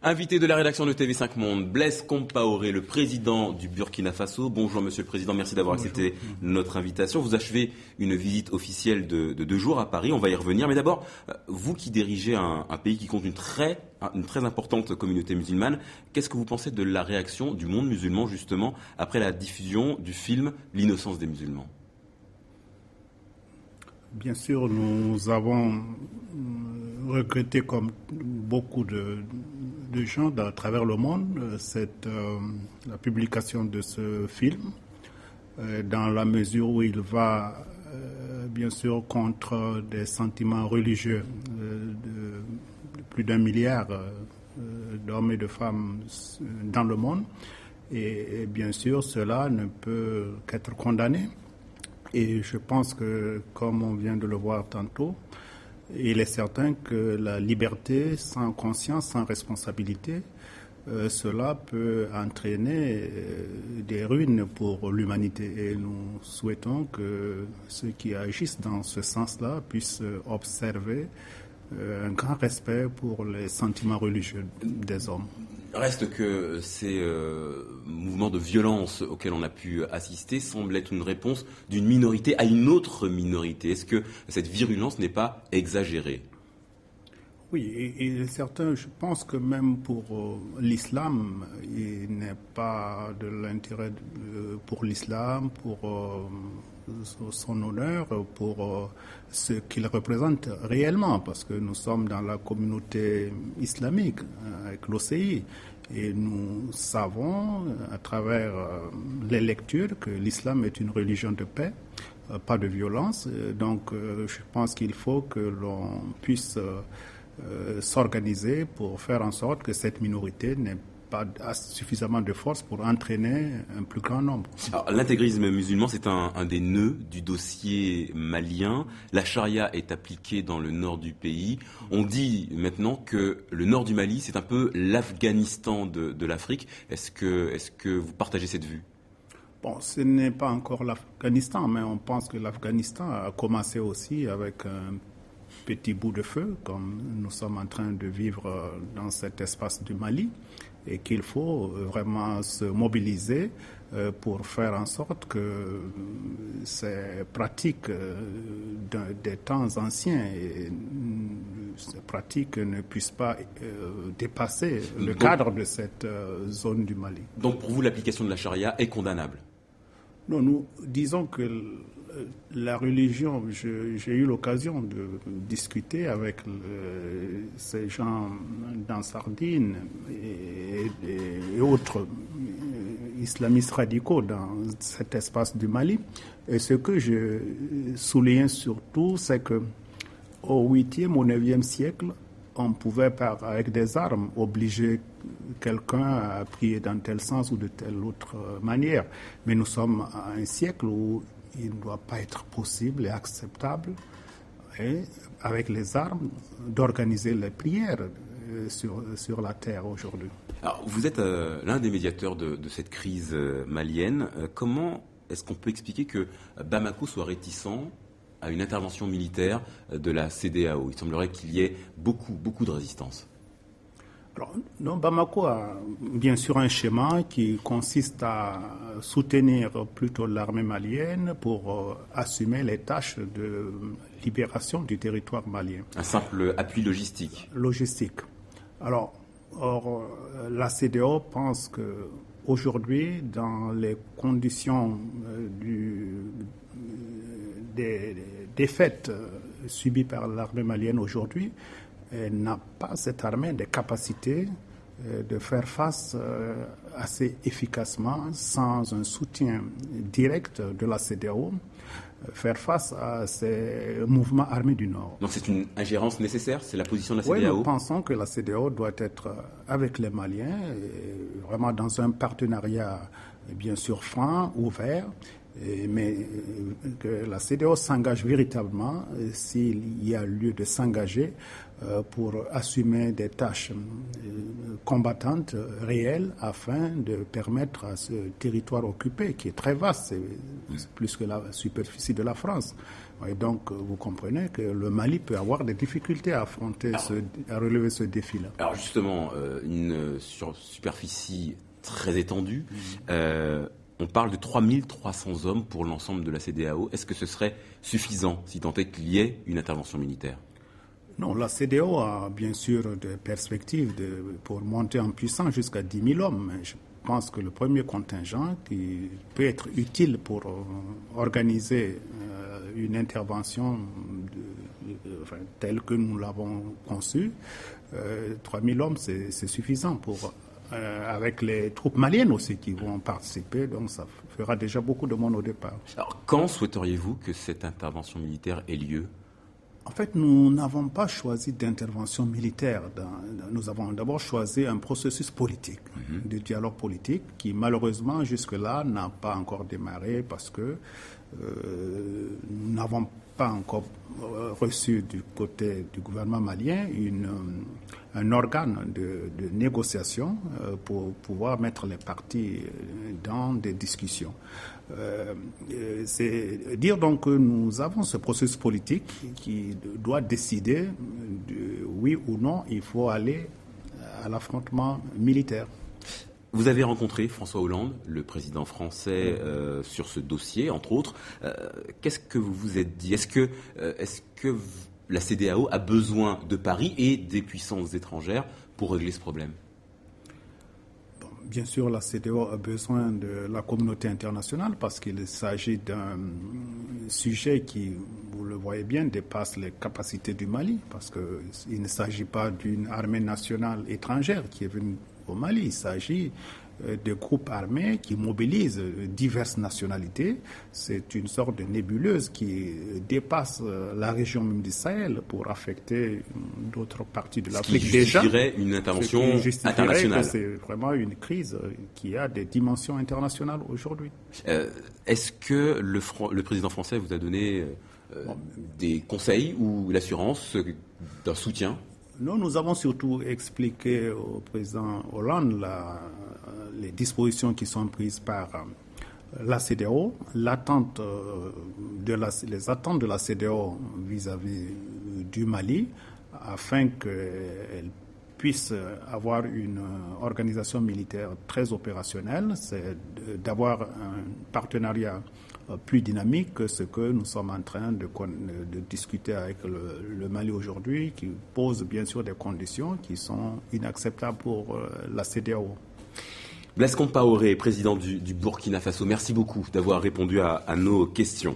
Invité de la rédaction de TV5 Monde, Blaise Compaoré, le président du Burkina Faso. Bonjour Monsieur le Président, merci d'avoir accepté notre invitation. Vous achevez une visite officielle de 2 jours à Paris, on va y revenir. Mais d'abord, vous qui dirigez un pays qui compte une très importante communauté musulmane, qu'est-ce que vous pensez de la réaction du monde musulman justement après la diffusion du film L'innocence des musulmans ? Bien sûr, nous avons regretté comme beaucoup de gens à travers le monde la publication de ce film dans la mesure où il va bien sûr contre des sentiments religieux de plus d'1 milliard d'hommes et de femmes dans le monde et bien sûr cela ne peut qu'être condamné. Et je pense que, comme on vient de le voir tantôt, il est certain que la liberté sans conscience, sans responsabilité, cela peut entraîner des ruines pour l'humanité. Et nous souhaitons que ceux qui agissent dans ce sens-là puissent observer un grand respect pour les sentiments religieux des hommes. Reste que ces mouvements de violence auxquels on a pu assister semblent être une réponse d'une minorité à une autre minorité. Est-ce que cette virulence n'est pas exagérée ? Oui, et certains, je pense que même pour l'islam, il n'est pas de l'intérêt pour l'islam, pour son honneur, pour ce qu'il représente réellement, parce que nous sommes dans la communauté islamique, avec l'OCI, et nous savons à travers les lectures que l'islam est une religion de paix, pas de violence. Donc je pense qu'il faut que l'on puisse s'organiser pour faire en sorte que cette minorité n'ait pas suffisamment de force pour entraîner un plus grand nombre. Alors, l'intégrisme musulman, c'est un des nœuds du dossier malien. La charia est appliquée dans le nord du pays. On dit maintenant que le nord du Mali, c'est un peu l'Afghanistan de l'Afrique. Est-ce que vous partagez cette vue ? Bon, ce n'est pas encore l'Afghanistan, mais on pense que l'Afghanistan a commencé aussi avec un petit bout de feu, comme nous sommes en train de vivre dans cet espace du Mali, et qu'il faut vraiment se mobiliser pour faire en sorte que ces pratiques des temps anciens et ces pratiques ne puissent pas dépasser le cadre de cette zone du Mali. Donc pour vous, l'application de la charia est condamnable ? Non, nous disons que la religion, j'ai eu l'occasion de discuter avec ces gens d'Ansardine et autres islamistes radicaux dans cet espace du Mali. Et ce que je souligne surtout, c'est que au 8e, au 9e siècle, on pouvait, avec des armes, obliger quelqu'un à prier dans tel sens ou de telle autre manière. Mais nous sommes à un siècle où il ne doit pas être possible et acceptable, avec les armes, d'organiser les prières sur la terre aujourd'hui. Alors, vous êtes l'un des médiateurs de cette crise malienne. Comment est-ce qu'on peut expliquer que Bamako soit réticent à une intervention militaire de la CEDEAO ? Il semblerait qu'il y ait beaucoup de résistance. Alors, non, Bamako a bien sûr un schéma qui consiste à soutenir plutôt l'armée malienne pour assumer les tâches de libération du territoire malien. Un simple appui logistique. Alors, la CEDEAO pense qu'aujourd'hui, dans les conditions des défaites subies par l'armée malienne aujourd'hui, elle n'a pas, cette armée, des capacités de faire face assez efficacement, sans un soutien direct de la CEDEAO, faire face à ces mouvements armés du Nord. Donc c'est une ingérence nécessaire, c'est la position de la CEDEAO ? Oui, nous CEDEAO. pensons que la CEDEAO doit être avec les Maliens, vraiment dans un partenariat bien sûr franc, ouvert, mais que la CEDEAO s'engage véritablement, s'il y a lieu de s'engager, pour assumer des tâches combattantes réelles afin de permettre à ce territoire occupé, qui est très vaste, c'est plus que la superficie de la France. Et donc, vous comprenez que le Mali peut avoir des difficultés à affronter, à relever ce défi-là. Alors justement, une superficie très étendue. On parle de 3300 hommes pour l'ensemble de la CEDEAO. Est-ce que ce serait suffisant si tant est qu'il y ait une intervention militaire ? Non, la CEDEAO a bien sûr des perspectives pour monter en puissance jusqu'à 10 000 hommes. Mais je pense que le premier contingent qui peut être utile pour organiser une intervention telle que nous l'avons conçue, 3 000 hommes, c'est suffisant pour... avec les troupes maliennes aussi qui vont participer, donc ça fera déjà beaucoup de monde au départ. Alors, quand souhaiteriez-vous que cette intervention militaire ait lieu ? En fait, nous n'avons pas choisi d'intervention militaire. Nous avons d'abord choisi un processus politique, de dialogue politique, qui malheureusement jusque-là n'a pas encore démarré parce que nous n'avons pas encore reçu du côté du gouvernement malien un organe de négociation pour pouvoir mettre les parties dans des discussions. C'est dire donc que nous avons ce processus politique qui doit décider oui ou non il faut aller à l'affrontement militaire. Vous avez rencontré François Hollande, le président français, sur ce dossier, entre autres. Qu'est-ce que vous vous êtes dit ? Est-ce que la CEDEAO a besoin de Paris et des puissances étrangères pour régler ce problème ? Bien sûr, la CEDEAO a besoin de la communauté internationale parce qu'il s'agit d'un sujet qui, vous le voyez bien, dépasse les capacités du Mali parce qu'il ne s'agit pas d'une armée nationale étrangère qui est venue au Mali. Il s'agit de groupes armés qui mobilisent diverses nationalités. C'est une sorte de nébuleuse qui dépasse la région même du Sahel pour affecter d'autres parties de l'Afrique déjà. Ce qui justifierait une intervention internationale. C'est vraiment une crise qui a des dimensions internationales aujourd'hui. Est-ce que le président français vous a donné des conseils ou l'assurance d'un soutien ? Non, nous avons surtout expliqué au président Hollande les dispositions qui sont prises par la CEDEAO, les attentes de la CEDEAO vis-à-vis du Mali, afin qu'elle puisse avoir une organisation militaire très opérationnelle, c'est d'avoir un partenariat plus dynamique que ce que nous sommes en train de discuter avec le Mali aujourd'hui, qui pose bien sûr des conditions qui sont inacceptables pour la CEDEAO. Blaise Compaoré, président du Burkina Faso, merci beaucoup d'avoir répondu à nos questions.